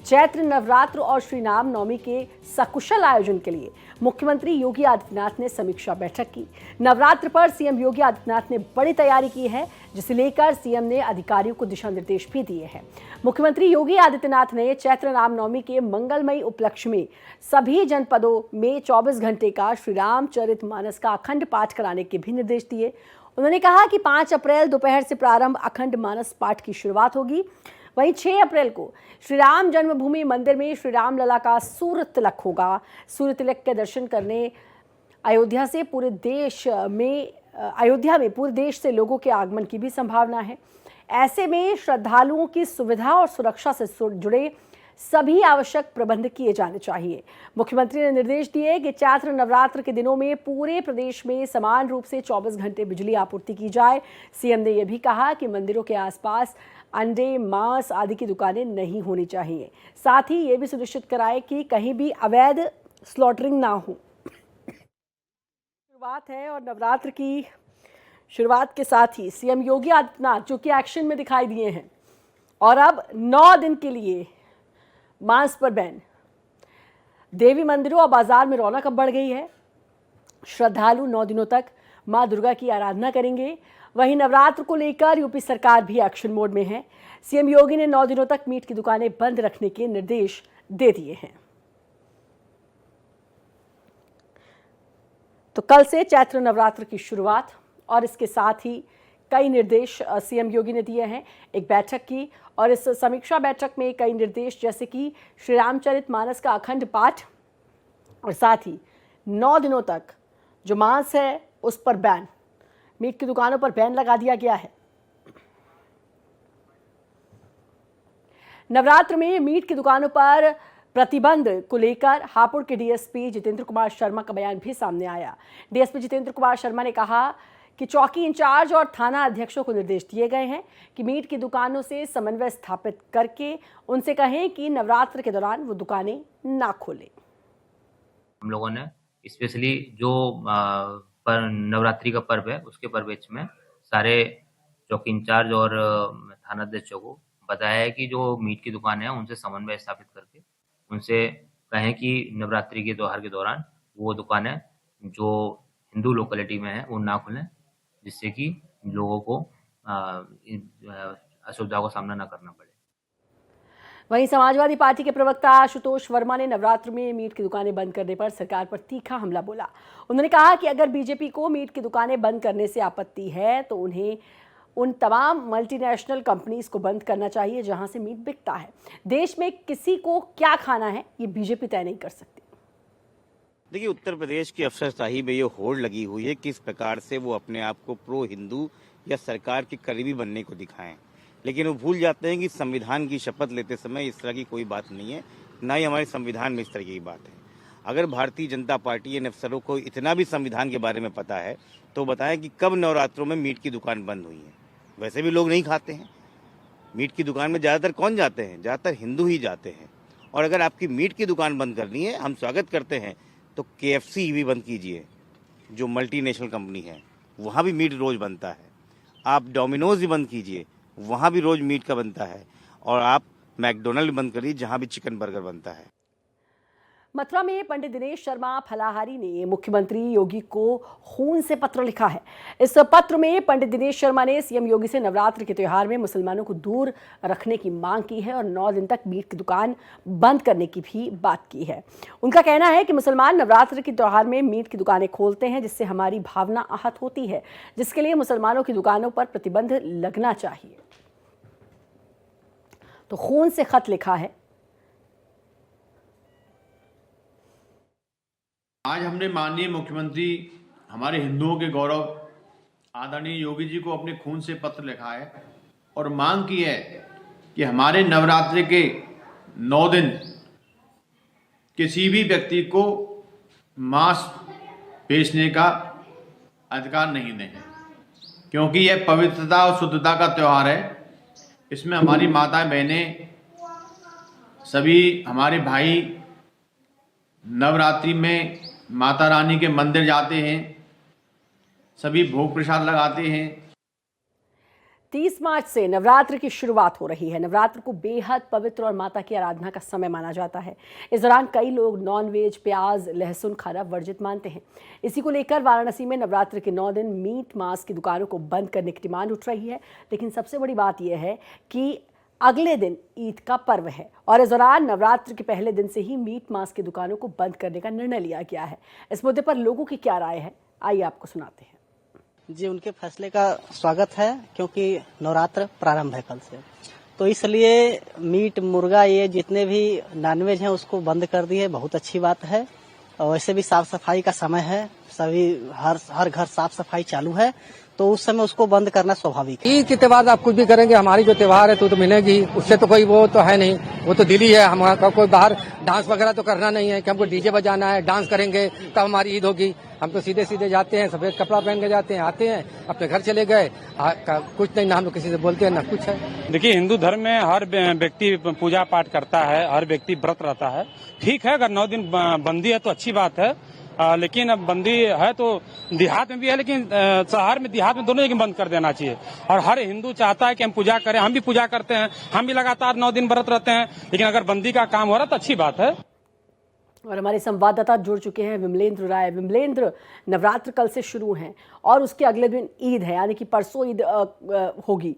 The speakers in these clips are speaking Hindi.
चैत्र नवरात्र और श्री राम नवमी के सकुशल आयोजन के लिए मुख्यमंत्री योगी आदित्यनाथ ने समीक्षा बैठक की। नवरात्र पर सीएम योगी आदित्यनाथ ने बड़ी तैयारी की है, जिसे लेकर सीएम ने अधिकारियों को दिशा निर्देश भी दिए हैं। मुख्यमंत्री योगी आदित्यनाथ ने चैत्र रामनवमी के मंगलमयी उपलक्ष्य में सभी जनपदों में 24 घंटे का श्री रामचरितमानस का अखंड पाठ कराने के भी निर्देश दिए। उन्होंने कहा कि 5 अप्रैल दोपहर से प्रारंभ अखंड मानस पाठ की शुरुआत होगी। वहीं 6 अप्रैल को श्री राम जन्मभूमि मंदिर में श्री राम लला का सूर्य तिलक होगा। सूर्य तिलक के दर्शन करने अयोध्या में पूरे देश से लोगों के आगमन की भी संभावना है। ऐसे में श्रद्धालुओं की सुविधा और सुरक्षा से जुड़े सभी आवश्यक प्रबंध किए जाने चाहिए। मुख्यमंत्री ने निर्देश दिए कि चैत्र नवरात्र के दिनों में पूरे प्रदेश में समान रूप से 24 घंटे बिजली आपूर्ति की जाए। सीएम ने यह भी कहा कि मंदिरों के आसपास अंडे, मांस आदि की दुकानें नहीं होनी चाहिए। साथ ही ये भी सुनिश्चित कराएं कि कहीं भी अवैध स्लॉटरिंग ना हो। शुरुआत है और नवरात्र की शुरुआत के साथ ही सीएम योगी आदित्यनाथ जो कि एक्शन में दिखाई दिए हैं और अब 9 दिन के लिए मांस पर बैन। देवी मंदिरों और बाजार में रौनक अब बढ़ गई है। श्रद्धालु 9 दिनों तक मां दुर्गा की आराधना करेंगे। वहीं नवरात्र को लेकर यूपी सरकार भी एक्शन मोड में है। सीएम योगी ने 9 दिनों तक मीट की दुकानें बंद रखने के निर्देश दे दिए हैं। तो कल से चैत्र नवरात्र की शुरुआत और इसके साथ ही कई निर्देश सीएम योगी ने दिए हैं। एक बैठक की और इस समीक्षा बैठक में कई निर्देश जैसे कि श्री रामचरितमानस का अखंड पाठ और साथ ही 9 दिनों तक जो मांस है उस पर बैन, मीट की दुकानों पर बैन लगा दिया गया है। नवरात्र में मीट की दुकानों पर प्रतिबंध को लेकर हापुड़ के डीएसपी जितेंद्र कुमार शर्मा का बयान भी सामने आया। डीएसपी जितेंद्र कुमार शर्मा ने कहा कि चौकी इंचार्ज और थाना अध्यक्षों को निर्देश दिए गए हैं कि मीट की दुकानों से समन्वय स्थापित करके उनसे कहें कि नवरात्र के दौरान वो दुकानें ना खोलें। हम लोगों ने स्पेशली जो पर नवरात्रि का पर्व है उसके पर्वेक्ष में सारे चौकी इंचार्ज और थाना अध्यक्षों को बताया है कि जो मीट की दुकान है उनसे समन्वय स्थापित करके उनसे कहें कि नवरात्रि के त्योहार के दौरान वो दुकानें जो हिंदू लोकेलिटी में है वो ना खुलें, जिससे कि लोगों को असुविधा का सामना न करना पड़े। वहीं समाजवादी पार्टी के प्रवक्ता आशुतोष वर्मा ने नवरात्र में मीट की दुकानें बंद करने पर सरकार पर तीखा हमला बोला। उन्होंने कहा कि अगर बीजेपी को मीट की दुकानें बंद करने से आपत्ति है तो उन्हें उन तमाम मल्टीनेशनल कंपनीज को बंद करना चाहिए जहां से मीट बिकता है। देश में किसी को क्या खाना है ये बीजेपी तय नहीं कर सकती। देखिए, उत्तर प्रदेश की अफसरशाही में ये होड़ लगी हुई है किस प्रकार से वो अपने आप को प्रो हिंदू या सरकार के करीबी बनने को दिखाएं, लेकिन वो भूल जाते हैं कि संविधान की शपथ लेते समय इस तरह की कोई बात नहीं है, ना ही हमारे संविधान में इस तरह की बात है। अगर भारतीय जनता पार्टी इन अफसरों को इतना भी संविधान के बारे में पता है तो बताएं कि कब नवरात्रों में मीट की दुकान बंद हुई है। वैसे भी लोग नहीं खाते हैं मीट की दुकान में। ज़्यादातर कौन जाते हैं? ज़्यादातर हिंदू ही जाते हैं। और अगर आपकी मीट की दुकान बंद करनी है, हम स्वागत करते हैं, तो KFC भी बंद कीजिए, जो मल्टीनेशनल कंपनी है, वहाँ भी मीट रोज़ बनता है। आप डोमिनोज भी बंद कीजिए, वहाँ भी रोज़ मीट का बनता है। और आप मैकडोनल्ड बंद करिए, जहाँ भी चिकन बर्गर बनता है। मथुरा में पंडित दिनेश शर्मा फलाहारी ने मुख्यमंत्री योगी को खून से पत्र लिखा है। इस पत्र में पंडित दिनेश शर्मा ने सीएम योगी से नवरात्र के त्योहार में मुसलमानों को दूर रखने की मांग की है और 9 दिन तक मीट की दुकान बंद करने की भी बात की है। उनका कहना है कि मुसलमान नवरात्र के त्योहार में मीट की दुकानें खोलते हैं, जिससे हमारी भावना आहत होती है, जिसके लिए मुसलमानों की दुकानों पर प्रतिबंध लगना चाहिए। तो खून से खत लिखा है। आज हमने माननीय मुख्यमंत्री हमारे हिंदुओं के गौरव आदरणीय योगी जी को अपने खून से पत्र लिखा है और मांग की है कि हमारे नवरात्रि के 9 दिन किसी भी व्यक्ति को मांस बेचने का अधिकार नहीं दें, क्योंकि यह पवित्रता और शुद्धता का त्यौहार है। इसमें हमारी माताएं बहनें सभी हमारे भाई नवरात्रि में माता रानी के मंदिर जाते हैं, सभी भोग प्रसाद लगाते हैं। 30 मार्च से नवरात्र की शुरुआत हो रही है। नवरात्र को बेहद पवित्र और माता की आराधना का समय माना जाता है। इस दौरान कई लोग नॉनवेज, प्याज, लहसुन खाना वर्जित मानते हैं। इसी को लेकर वाराणसी में नवरात्र के 9 दिन मीट मांस की दुकानों को बंद करने की डिमांड उठ रही है। लेकिन सबसे बड़ी बात यह है कि अगले दिन ईद का पर्व है और इस दौरान नवरात्र के पहले दिन से ही मीट मांस की दुकानों को बंद करने का निर्णय लिया गया है। इस मुद्दे पर लोगों की क्या राय है, आइए आपको सुनाते हैं। जी, उनके फैसले का स्वागत है क्योंकि नवरात्र प्रारंभ है कल से, तो इसलिए मीट, मुर्गा, ये जितने भी नॉनवेज हैं उसको बंद कर दिए। बहुत अच्छी बात है। और वैसे भी साफ सफाई का समय है, सभी हर घर साफ सफाई चालू है, तो उस समय उसको बंद करना स्वाभाविक है। ईद के त्योहार आप कुछ भी करेंगे, हमारी जो त्योहार है तो मिलेगी, उससे तो कोई वो तो है नहीं, वो तो दिल्ली है। हमारा कोई बाहर डांस वगैरह तो करना नहीं है कि हमको डीजे बजाना है, डांस करेंगे तब हमारी ईद होगी। हम तो सीधे सीधे जाते हैं, सफेद कपड़ा पहन के जाते हैं, आते हैं, अपने घर चले गए, कुछ नहीं, ना हम लोग किसी से बोलते हैं ना कुछ है। देखिए, हिंदू धर्म में हर व्यक्ति पूजा पाठ करता है, हर व्यक्ति व्रत रहता है। ठीक है, अगर 9 दिन बंदी है तो अच्छी बात है, लेकिन अब बंदी है तो देहात में भी है, लेकिन शहर में देहात में दोनों जगह बंद कर देना चाहिए। और हर हिंदू चाहता है कि हम पूजा करें, हम भी पूजा करते हैं, हम भी लगातार 9 दिन व्रत रहते हैं, लेकिन अगर बंदी का काम हो रहा है तो अच्छी बात है। और हमारे संवाददाता जुड़ चुके हैं विमलेंद्र राय। विमलेंद्र, नवरात्र कल से शुरू हैं और उसके अगले दिन ईद है, यानी कि परसों ईद होगी।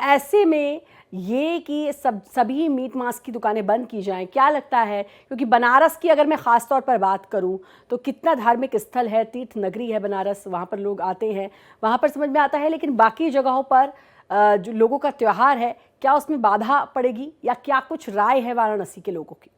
ऐसे में ये कि सभी मीट मांस की दुकानें बंद की जाएं, क्या लगता है? क्योंकि बनारस की अगर मैं ख़ास तौर पर बात करूं तो कितना धार्मिक स्थल है, तीर्थ नगरी है बनारस, वहाँ पर लोग आते हैं, वहाँ पर समझ में आता है। लेकिन बाकी जगहों पर जो लोगों का त्यौहार है, क्या उसमें बाधा पड़ेगी या क्या कुछ राय है वाराणसी के लोगों की?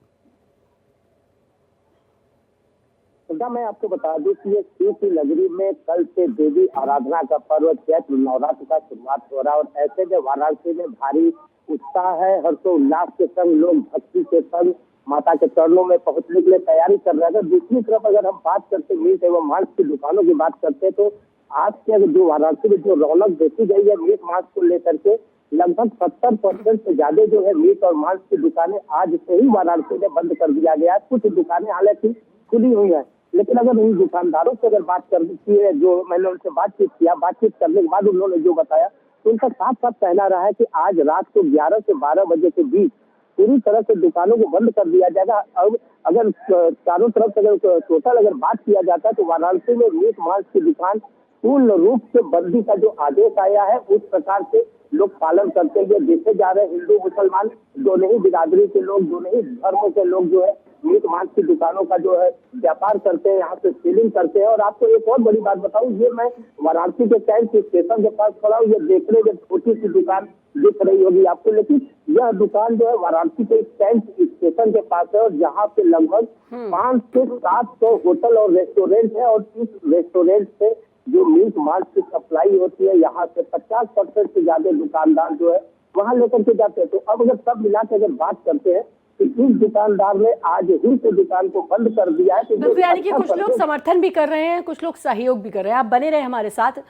मैं आपको बता दूं कि ये तीर्थ नगरी में कल से देवी आराधना का पर्व चैत्र नवरात्र का शुरुआत हो रहा है और ऐसे में वाराणसी में भारी उत्साह है। हर्षोल्लास के संग लोग भक्ति के संग माता के चरणों में पहुंचने के लिए तैयारी कर रहे हैं। दूसरी तरफ अगर हम बात करते मीट एवं मांस की दुकानों की बात करते हैं तो आज के जो वाराणसी में जो रौनक देखी गई है मीट मांस को लेकर के, लगभग 70% से ज्यादा जो है मीट और मांस की दुकानें आज से ही वाराणसी में बंद कर दिया गया है। कुछ दुकानें हालांकि खुली हुई है, लेकिन अगर उन दुकानदारों से अगर बात करनी है, जो मैंने उनसे बातचीत करने के बाद उन्होंने जो बताया, तो उनका साफ साफ कहना रहा है कि आज रात को 11 से 12 बजे के बीच पूरी तरह से दुकानों को बंद कर दिया जाएगा। अब अगर चारों तरफ से अगर टोटल अगर बात किया जाता है तो वाराणसी में मीट मांस की दुकान पूर्ण रूप से बंदी का जो आदेश आया है उस प्रकार से लोग पालन करते हुए देखे जा रहे हैं। हिंदू मुसलमान दोनों ही बिरादरी के लोग, दोनों ही धर्मों के लोग जो है मीट मांस की दुकानों का जो है व्यापार करते हैं, यहाँ पे सेलिंग करते हैं। और आपको एक और बड़ी बात बताऊं, ये मैं वाराणसी के कैंट स्टेशन के पास खड़ा हूँ, ये देखने में छोटी सी दुकान दिख रही होगी आपको, लेकिन यह दुकान जो है वाराणसी के कैंट स्टेशन के पास है और जहाँ पे लगभग 500 से 700 होटल और रेस्टोरेंट है। और इस रेस्टोरेंट से जो मीट मांस की सप्लाई होती है, यहाँ से 50% से ज्यादा दुकानदार जो है वहाँ लेकर के जाते हैं। तो अब अगर सब मिला के अगर बात करते हैं तो इस दुकानदार ने आज ही से दुकान को बंद कर दिया है। तो यानी कि कुछ लोग समर्थन भी कर रहे हैं, कुछ लोग सहयोग भी कर रहे हैं। आप बने रहे हमारे साथ।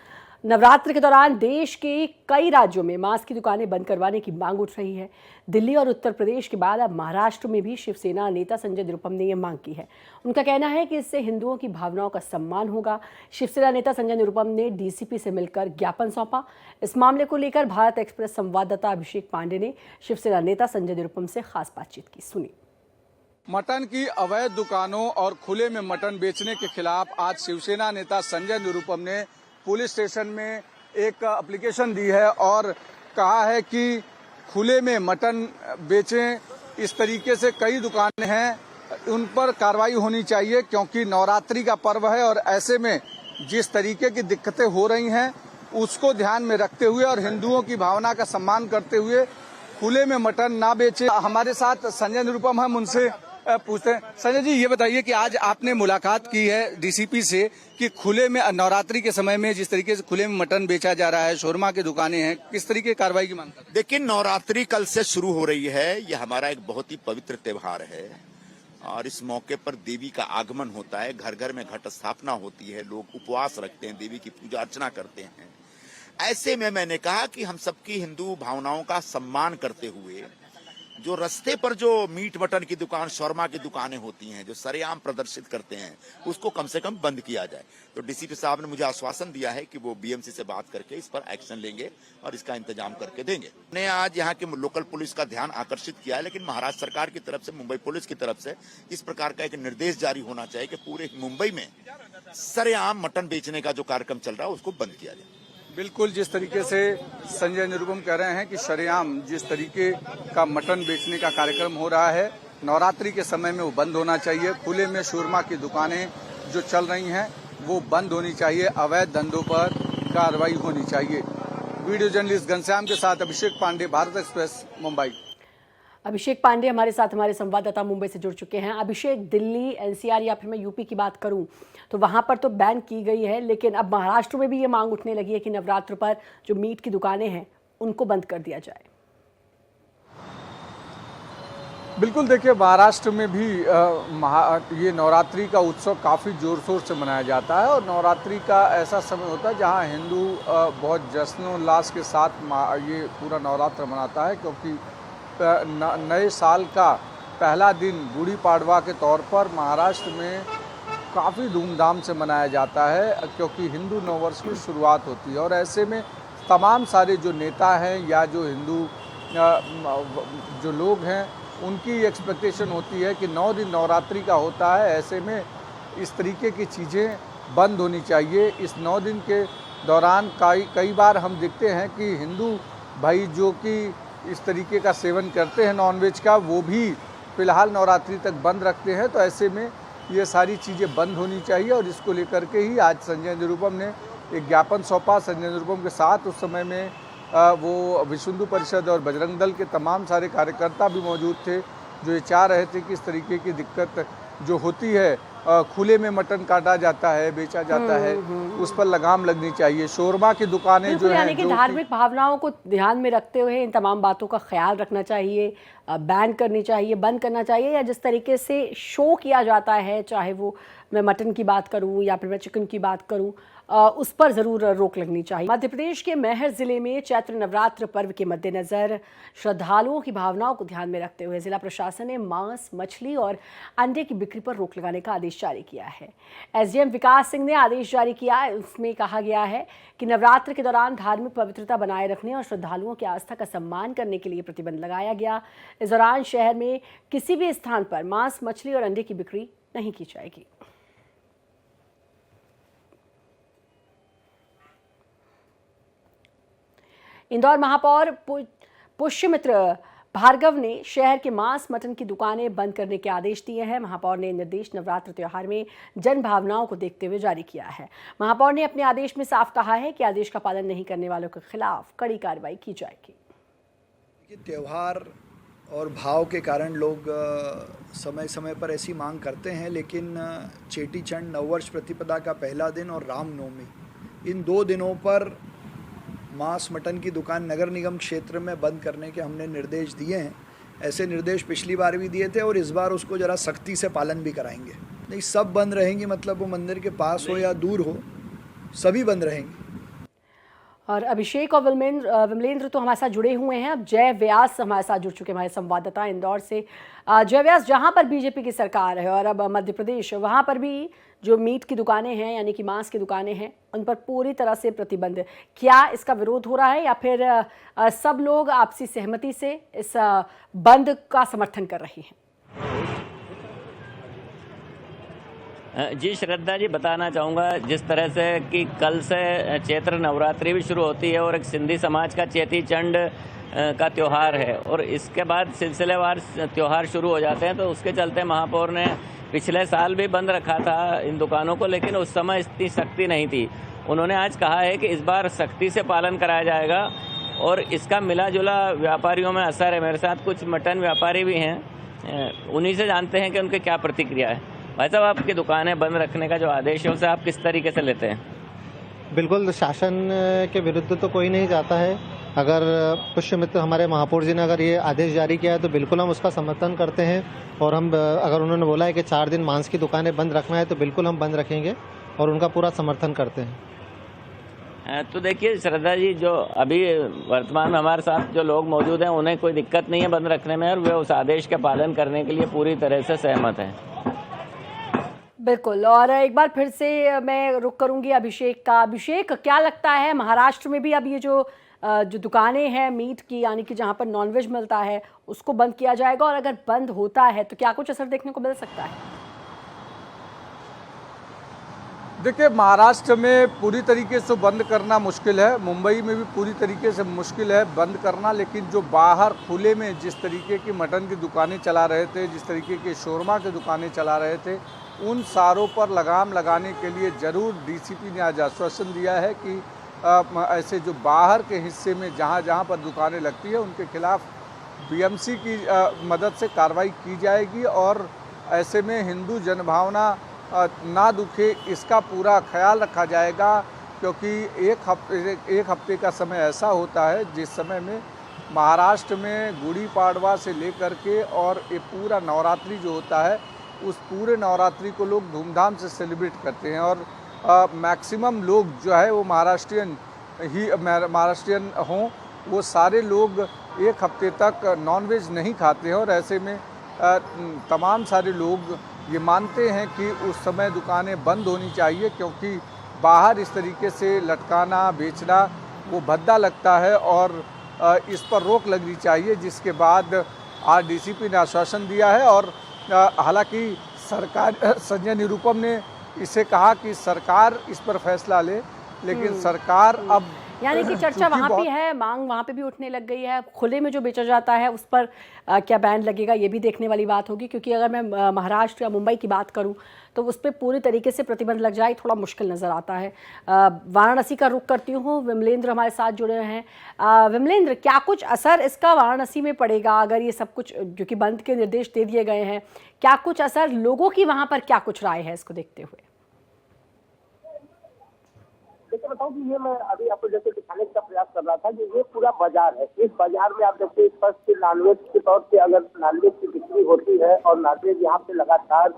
नवरात्र के दौरान देश के कई राज्यों में मांस की दुकानें बंद करवाने की मांग उठ रही है। दिल्ली और उत्तर प्रदेश के बाद अब महाराष्ट्र में भी शिवसेना नेता संजय निरुपम ने यह मांग की है। उनका कहना है कि इससे हिंदुओं की भावनाओं का सम्मान होगा। शिवसेना नेता संजय निरुपम ने डीसीपी से मिलकर ज्ञापन सौंपा। इस मामले को लेकर भारत एक्सप्रेस संवाददाता अभिषेक पांडे ने शिवसेना नेता संजय निरुपम से खास बातचीत की, सुनी। मटन की अवैध दुकानों और खुले में मटन बेचने के खिलाफ आज शिवसेना नेता संजय निरुपम ने पुलिस स्टेशन में एक एप्लीकेशन दी है और कहा है कि खुले में मटन बेचें, इस तरीके से कई दुकानें हैं, उन पर कार्रवाई होनी चाहिए क्योंकि नवरात्रि का पर्व है और ऐसे में जिस तरीके की दिक्कतें हो रही हैं उसको ध्यान में रखते हुए और हिंदुओं की भावना का सम्मान करते हुए खुले में मटन ना बेचें। हमारे साथ संजय निरुपम, हम उनसे पूछते हैं। संजय जी, ये बताइए कि आज आपने मुलाकात की है डीसीपी से कि खुले में नवरात्रि के समय में जिस तरीके से खुले में मटन बेचा जा रहा है, शोरमा की दुकानें हैं, किस तरीके की कार्रवाई की मांग कर रहे हैं? देखिए, नवरात्रि कल से शुरू हो रही है। यह हमारा एक बहुत ही पवित्र त्योहार है और इस मौके पर देवी का आगमन होता है, घर घर में घट स्थापना होती है, लोग उपवास रखते हैं, देवी की पूजा अर्चना करते हैं। ऐसे में मैंने कहा कि हम सबकी हिंदू भावनाओं का सम्मान करते हुए जो रास्ते पर जो मीट मटन की दुकान, शौरमा की दुकानें होती हैं, जो सरेआम प्रदर्शित करते हैं, उसको कम से कम बंद किया जाए। तो डीसीपी साहब ने मुझे आश्वासन दिया है कि वो बीएमसी से बात करके इस पर एक्शन लेंगे और इसका इंतजाम करके देंगे। ने आज यहाँ के लोकल पुलिस का ध्यान आकर्षित किया है, लेकिन महाराष्ट्र सरकार की तरफ से, मुंबई पुलिस की तरफ से इस प्रकार का एक निर्देश जारी होना चाहिए कि पूरे मुंबई में सरेआम मटन बेचने का जो कार्यक्रम चल रहा है उसको बंद किया जाए। बिल्कुल, जिस तरीके से संजय निरुपम कह रहे हैं कि शरेआम जिस तरीके का मटन बेचने का कार्यक्रम हो रहा है, नवरात्रि के समय में वो बंद होना चाहिए। खुले में शोरमा की दुकानें जो चल रही हैं वो बंद होनी चाहिए। अवैध धंधों पर कार्रवाई होनी चाहिए। वीडियो जर्नलिस्ट घनश्याम के साथ अभिषेक पांडे, भारत एक्सप्रेस, मुंबई। अभिषेक पांडे हमारे साथ, हमारे संवाददाता मुंबई से जुड़ चुके हैं। अभिषेक, दिल्ली, एनसीआर या फिर मैं यूपी की बात करूं तो वहां पर तो बैन की गई है, लेकिन अब महाराष्ट्र में भी ये मांग उठने लगी है कि नवरात्र पर जो मीट की दुकानें हैं उनको बंद कर दिया जाए। बिल्कुल, देखिए महाराष्ट्र में भी ये नवरात्रि का उत्सव काफ़ी ज़ोर शोर से मनाया जाता है और नवरात्रि का ऐसा समय होता है जहां हिंदू बहुत जश्नोल्लास के साथ ये पूरा नवरात्र मनाता है, क्योंकि नए साल का पहला दिन गुड़ी पाड़वा के तौर पर महाराष्ट्र में काफ़ी धूमधाम से मनाया जाता है, क्योंकि हिंदू नववर्ष की शुरुआत होती है। और ऐसे में तमाम सारे जो नेता हैं या जो हिंदू जो लोग हैं उनकी एक्सपेक्टेशन होती है कि 9 दिन नवरात्रि का होता है, ऐसे में इस तरीके की चीज़ें बंद होनी चाहिए। इस 9 दिन के दौरान कई बार हम देखते हैं कि हिंदू भाई जो कि इस तरीके का सेवन करते हैं नॉनवेज का, वो भी फ़िलहाल नवरात्रि तक बंद रखते हैं। तो ऐसे में ये सारी चीज़ें बंद होनी चाहिए और इसको लेकर के ही आज संजय निरुपम ने एक ज्ञापन सौंपा। संजय निरुपम के साथ उस समय में वो विश्व हिंदू परिषद और बजरंग दल के तमाम सारे कार्यकर्ता भी मौजूद थे, जो ये चाह रहे थे कि इस तरीके की दिक्कत जो होती है, खुले में मटन काटा जाता है, बेचा जाता है, उस पर लगाम लगनी चाहिए। शोरमा की दुकानें जो हैं, कि धार्मिक भावनाओं को ध्यान में रखते हुए इन तमाम बातों का ख्याल रखना चाहिए, बैन करनी चाहिए, बंद करना चाहिए। या जिस तरीके से शो किया जाता है, चाहे वो मैं मटन की बात करूं या फिर मैं चिकन की बात करूं, उस पर ज़रूर रोक लगनी चाहिए। मध्य प्रदेश के मैहर जिले में चैत्र नवरात्र पर्व के मद्देनज़र श्रद्धालुओं की भावनाओं को ध्यान में रखते हुए जिला प्रशासन ने मांस, मछली और अंडे की बिक्री पर रोक लगाने का आदेश जारी किया है। एसडीएम विकास सिंह ने आदेश जारी किया। उसमें कहा गया है कि नवरात्र के दौरान धार्मिक पवित्रता बनाए रखने और श्रद्धालुओं की आस्था का सम्मान करने के लिए प्रतिबंध लगाया गया। इस दौरान शहर में किसी भी स्थान पर मांस, मछली और अंडे की बिक्री नहीं की जाएगी। इंदौर महापौर पुष्यमित्र भार्गव ने शहर के मांस, मटन की दुकानें बंद करने के आदेश दिए हैं। महापौर ने निर्देश नवरात्र त्योहार में जन भावनाओं को देखते हुए जारी किया है। महापौर ने अपने आदेश में साफ कहा है कि आदेश का पालन नहीं करने वालों के खिलाफ कड़ी कार्रवाई की जाएगी। त्योहार और भाव के कारण लोग समय समय पर ऐसी मांग करते हैं, लेकिन चेटी चंड, नववर्ष प्रतिपदा का पहला दिन और रामनवमी, इन 2 दिनों पर मांस, मटन की दुकान नगर निगम क्षेत्र में बंद करने के हमने निर्देश दिए हैं। ऐसे निर्देश पिछली बार भी दिए थे और इस बार उसको ज़रा सख्ती से पालन भी कराएंगे। नहीं, सब बंद रहेंगी, मतलब वो मंदिर के पास हो या दूर हो, सभी बंद रहेंगी। और अभिषेक और विमलेंद्र तो हमारे साथ जुड़े हुए हैं। अब जय व्यास हमारे साथ जुड़ चुके हैं, हमारे संवाददाता इंदौर से। जय व्यास, जहां पर बीजेपी की सरकार है और अब मध्य प्रदेश, वहां पर भी जो मीट की दुकानें हैं यानी कि मांस की दुकानें हैं, उन पर पूरी तरह से प्रतिबंध। क्या इसका विरोध हो रहा है या फिर सब लोग आपसी सहमति से इस बंद का समर्थन कर रही हैं? जी श्रद्धा जी, बताना चाहूँगा जिस तरह से कि कल से चैत्र नवरात्रि भी शुरू होती है और एक सिंधी समाज का चेटी चंड का त्यौहार है और इसके बाद सिलसिलेवार त्यौहार शुरू हो जाते हैं, तो उसके चलते महापौर ने पिछले साल भी बंद रखा था इन दुकानों को, लेकिन उस समय इतनी सख्ती नहीं थी। उन्होंने आज कहा है कि इस बार सख्ती से पालन कराया जाएगा और इसका मिला जुला व्यापारियों में असर है। मेरे साथ कुछ मटन व्यापारी भी हैं, उन्हीं से जानते हैं कि उनकी क्या प्रतिक्रिया है। भाई साहब, आपकी दुकानें बंद रखने का जो आदेश है उसे आप किस तरीके से लेते हैं? बिल्कुल, शासन के विरुद्ध तो कोई नहीं जाता है। अगर पुष्यमित्र हमारे महापौर जी ने अगर ये आदेश जारी किया है तो बिल्कुल हम उसका समर्थन करते हैं और हम अगर उन्होंने बोला है कि 4 दिन मांस की दुकानें बंद रखना है तो बिल्कुल हम बंद रखेंगे और उनका पूरा समर्थन करते हैं। तो देखिए श्रद्धा जी, जो अभी वर्तमान में हमारे साथ जो लोग मौजूद हैं उन्हें कोई दिक्कत नहीं है बंद रखने में, और वे उस आदेश के पालन करने के लिए पूरी तरह से सहमत हैं। बिल्कुल। और एक बार फिर से मैं रुक करूंगी अभिषेक का। अभिषेक, क्या लगता है महाराष्ट्र में भी अब ये जो दुकानें हैं मीट की, यानी कि जहां पर नॉनवेज मिलता है, उसको बंद किया जाएगा? और अगर बंद होता है तो क्या कुछ असर देखने को मिल सकता है? देखिए, महाराष्ट्र में पूरी तरीके से बंद करना मुश्किल है, मुंबई में भी पूरी तरीके से मुश्किल है बंद करना, लेकिन जो बाहर खुले में जिस तरीके की मटन की दुकानें चला रहे थे, जिस तरीके की शोरमा की दुकानें चला रहे थे, उन सारों पर लगाम लगाने के लिए ज़रूर डीसीपी ने आज आश्वासन दिया है कि ऐसे जो बाहर के हिस्से में जहाँ जहाँ पर दुकानें लगती है उनके खिलाफ बीएमसी की मदद से कार्रवाई की जाएगी, और ऐसे में हिंदू जनभावना ना दुखे इसका पूरा ख्याल रखा जाएगा, क्योंकि एक हफ्ते का समय ऐसा होता है जिस समय में महाराष्ट्र में गुड़ी पाड़वा से लेकर के और ये पूरा नवरात्रि जो होता है, उस पूरे नवरात्रि को लोग धूमधाम से सेलिब्रेट करते हैं, और मैक्सिमम लोग जो है वो महाराष्ट्रियन हों, वो सारे लोग एक हफ्ते तक नॉनवेज नहीं खाते हैं, और ऐसे में तमाम सारे लोग ये मानते हैं कि उस समय दुकानें बंद होनी चाहिए, क्योंकि बाहर इस तरीके से लटकाना बेचना वो भद्दा लगता है, और इस पर रोक लगनी चाहिए, जिसके बाद आज डीसीपी ने आश्वासन दिया है। और हालांकि सरकार, संजय निरुपम ने इसे कहा कि सरकार इस पर फैसला ले, लेकिन सरकार अब यानी कि चर्चा वहाँ पे है, मांग वहाँ पे भी उठने लग गई है। खुले में जो बेचा जाता है उस पर क्या बैन लगेगा, ये भी देखने वाली बात होगी, क्योंकि अगर मैं महाराष्ट्र या मुंबई की बात करूँ तो उस पर पूरी तरीके से प्रतिबंध लग जाए, थोड़ा मुश्किल नज़र आता है। वाराणसी का रुख करती हूँ, विमलेंद्र हमारे साथ जुड़े हैं। विमलेंद्र, क्या कुछ असर इसका वाराणसी में पड़ेगा अगर ये सब कुछ, जो कि बंद के निर्देश दे दिए गए हैं, क्या कुछ असर, लोगों की वहाँ पर क्या कुछ राय है इसको देखते हुए? देखिए बताऊं कि ये मैं अभी आपको जैसे दिखाने का प्रयास कर रहा था कि ये पूरा बाजार है। इस बाजार में आप देखिए स्पष्ट नॉनवेज के तौर पे अगर नॉनवेज की बिक्री होती है, और नॉनवेज यहाँ पे लगातार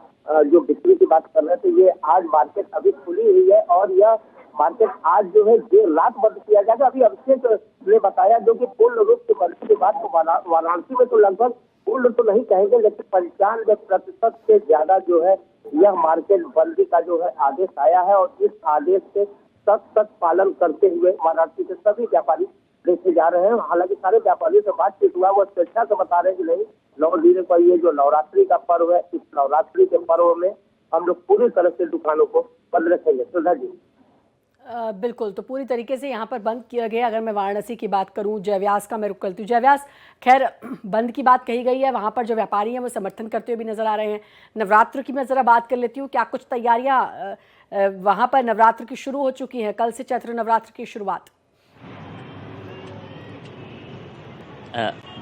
जो बिक्री की बात कर रहे थे, ये आज मार्केट अभी खुली हुई है, और यह मार्केट आज जो है देर रात बंद किया जाएगा। अभी अभिषेक ने बताया जो कि पूर्ण रूप से बंद के बाद वाराणसी में तो लगभग पूर्ण तो नहीं कहेंगे, लेकिन 95% से ज्यादा जो है यह मार्केट बंदी का जो है आदेश आया है, और इस आदेश से सख्त पालन करते हुए वाराणसी के सभी व्यापारी देखे जा रहे हैं। हालांकि सारे व्यापारियों से बातचीत हुआ, वो स्वेच्छा से बता रहे हैं कि नहीं, 9 दिन पर ये जो नवरात्रि का पर्व है, इस नवरात्रि के पर्व में हम लोग पूरी तरह से दुकानों को बंद रखेंगे। सुधा जी, बिल्कुल, तो पूरी तरीके से यहाँ पर बंद किया गया। अगर मैं वाराणसी की बात करूँ, जयव्यास का मैं रुख करती हूँ। जयव्यास, खैर बंद की बात कही गई है, वहाँ पर जो व्यापारी हैं वो समर्थन करते हुए भी नजर आ रहे हैं। नवरात्र की मैं ज़रा बात कर लेती हूँ, क्या कुछ तैयारियाँ वहाँ पर नवरात्र की शुरू हो चुकी हैं? कल से चैत्र नवरात्र की शुरुआत।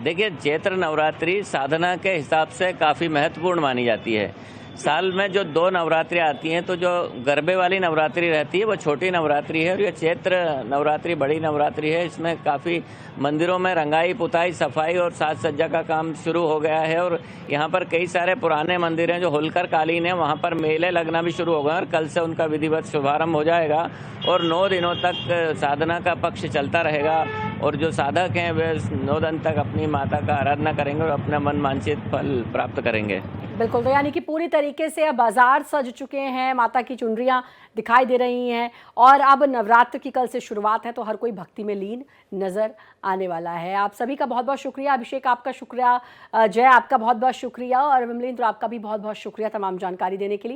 देखिए, चैत्र नवरात्रि साधना के हिसाब से काफ़ी महत्वपूर्ण मानी जाती है। साल में जो 2 नवरात्रि आती हैं, तो जो गरबे वाली नवरात्रि रहती है वो छोटी नवरात्रि है, और ये चैत्र नवरात्रि बड़ी नवरात्रि है। इसमें काफ़ी मंदिरों में रंगाई पुताई, सफाई और साज सज्जा का काम शुरू हो गया है, और यहाँ पर कई सारे पुराने मंदिर हैं जो होलकर कालीन है, वहाँ पर मेले लगना भी शुरू हो गए, और कल से उनका विधिवत शुभारंभ हो जाएगा, और 9 दिनों तक साधना का पक्ष चलता रहेगा, और जो साधक हैं वे 9 दिन तक अपनी माता का आराधना करेंगे और अपना मन वांछित फल प्राप्त करेंगे। बिल्कुल, तो यानी कि पूरी तरीके से अब बाजार सज चुके हैं, माता की चुनरियां दिखाई दे रही हैं, और अब नवरात्र की कल से शुरुआत है, तो हर कोई भक्ति में लीन नजर आने वाला है। आप सभी का बहुत बहुत शुक्रिया। अभिषेक आपका शुक्रिया, जय आपका बहुत बहुत शुक्रिया, और विमलेंद्र आपका भी बहुत बहुत शुक्रिया तमाम जानकारी देने के लिए।